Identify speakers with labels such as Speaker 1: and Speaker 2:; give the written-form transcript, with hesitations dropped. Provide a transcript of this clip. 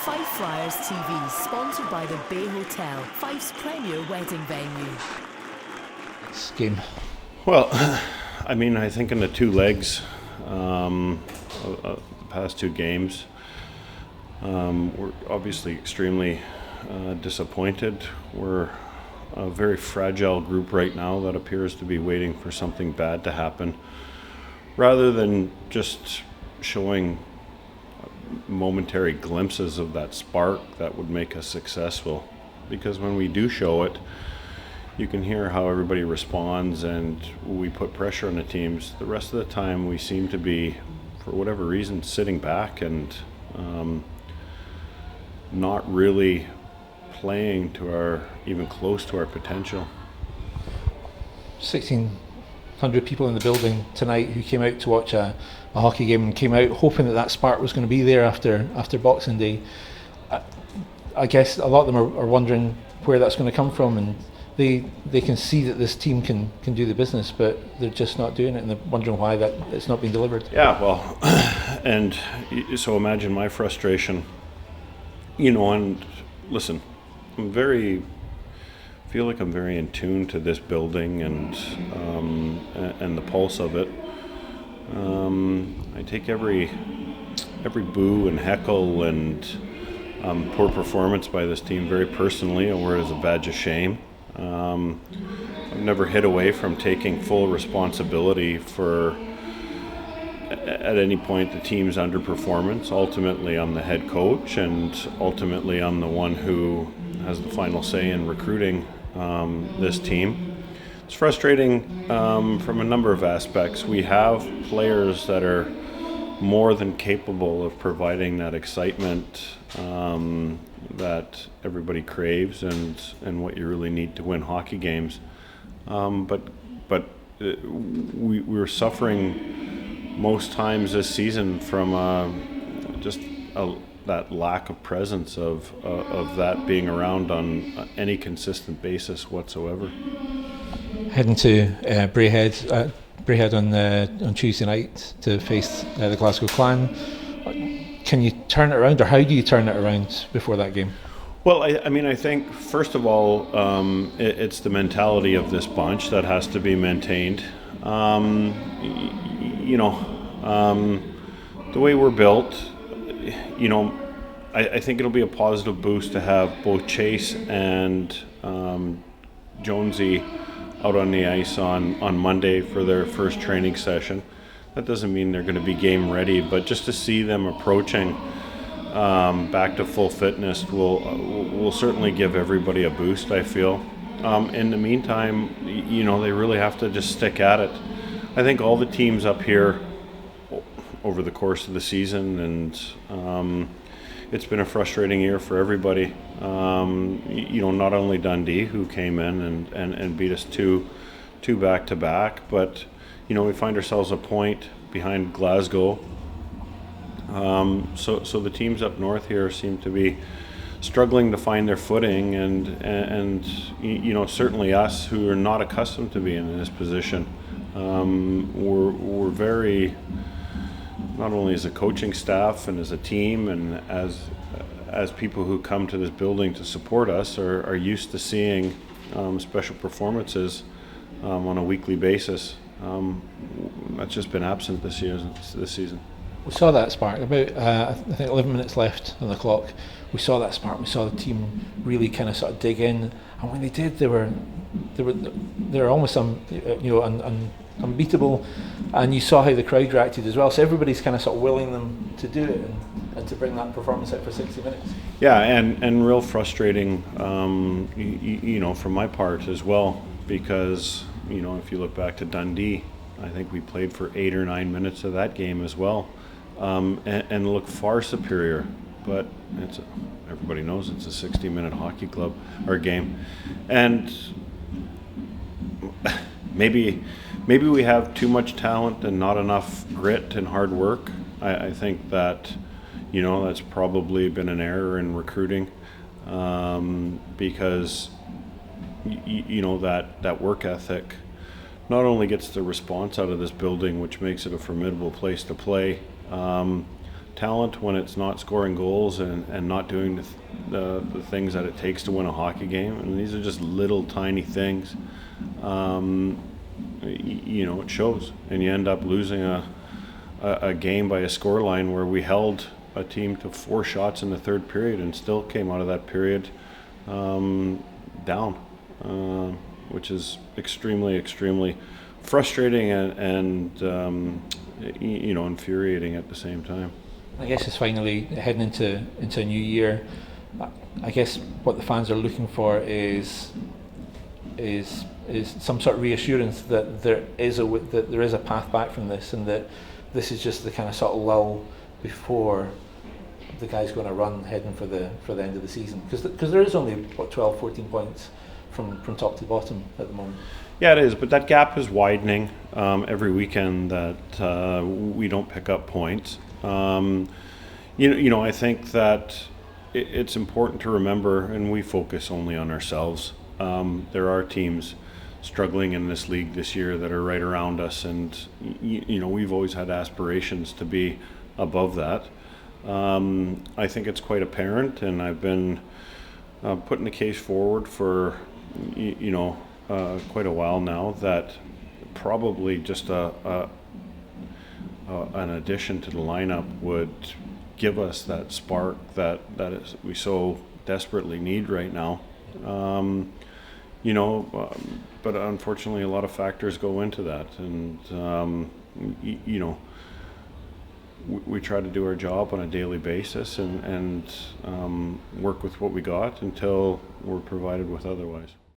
Speaker 1: Fife Flyers TV, sponsored by the Bay Hotel, Fife's premier wedding venue.
Speaker 2: This game.
Speaker 3: Well, I mean, I think in the two legs, the past two games, we're obviously extremely disappointed. We're a very fragile group right now that appears to be waiting for something bad to happen, rather than just showing momentary glimpses of that spark that would make us successful. Because when we do show it, you can hear how everybody responds and we put pressure on the teams. The rest of the time we seem to be, for whatever reason, sitting back and not really playing to our, even close to our potential.
Speaker 2: 1,600 people in the building tonight who came out to watch a hockey game and came out hoping that spark was going to be there after Boxing Day. I guess a lot of them are wondering where that's going to come from, and they can see that this team can do the business, but they're just not doing it, and they're wondering why that it's not being delivered.
Speaker 3: Yeah, well, and so imagine my frustration, and listen, feel like I'm very in tune to this building and the pulse of it. I take every boo and heckle and poor performance by this team very personally, or as a badge of shame. I've never hid away from taking full responsibility for, at any point, the team's underperformance. Ultimately, I'm the head coach, and ultimately I'm the one who has the final say in recruiting this team. It's frustrating from a number of aspects. We have players that are more than capable of providing that excitement that everybody craves and what you really need to win hockey games. But we were suffering most times this season from that lack of presence of that being around on any consistent basis whatsoever.
Speaker 2: Heading to Braehead on Tuesday night to face the Glasgow Clan. Can you turn it around, or how do you turn it around before that game?
Speaker 3: Well, I think first of all, it's the mentality of this bunch that has to be maintained. The way we're built, I think it'll be a positive boost to have both Chase and Jonesy out on the ice on Monday for their first training session. That doesn't mean they're going to be game ready, but just to see them approaching back to full fitness will certainly give everybody a boost, I feel. In the meantime, they really have to just stick at it. I think all the teams up here over the course of the season, and it's been a frustrating year for everybody. Not only Dundee, who came in and beat us two back-to-back, but we find ourselves a point behind Glasgow. So the teams up north here seem to be struggling to find their footing, and certainly us, who are not accustomed to being in this position, we're very, not only as a coaching staff and as a team and as people who come to this building to support us are used to seeing special performances on a weekly basis. That's just been absent this season.
Speaker 2: We saw that spark about I think 11 minutes left on the clock. We saw that spark. We saw the team really kind of sort of dig in, and when they did, they were almost unbeatable. And you saw how the crowd reacted as well. So everybody's kind of sort of willing them to do it and to bring that performance out for 60 minutes.
Speaker 3: Yeah, and real frustrating, from my part as well, because if you look back to Dundee, I think we played for 8 or 9 minutes of that game as well, and looked far superior. But everybody knows it's a 60-minute hockey club or game, and maybe we have too much talent and not enough grit and hard work. I think that that's probably been an error in recruiting, because that work ethic not only gets the response out of this building, which makes it a formidable place to play, talent when it's not scoring goals and not doing the things that it takes to win a hockey game. And these are just little tiny things. It shows, and you end up losing a game by a scoreline where we held a team to 4 shots in the third period and still came out of that period down, which is extremely frustrating and infuriating at the same time.
Speaker 2: I guess it's finally heading into a new year. I guess what the fans are looking for is some sort of reassurance that there is a path back from this, and that this is just the kind of sort of lull before the guy's going to run heading for the end of the season, because there is only 12, 14 points from top to bottom at the moment.
Speaker 3: Yeah, it is, but that gap is widening every weekend that we don't pick up points. I think that it's important to remember, and we focus only on ourselves. There are teams struggling in this league this year that are right around us, and we've always had aspirations to be above that. I think it's quite apparent, and I've been putting the case forward for quite a while now that probably just an addition to the lineup would give us that spark that we so desperately need right now. But unfortunately a lot of factors go into that, and we try to do our job on a daily basis and work with what we got until we're provided with otherwise.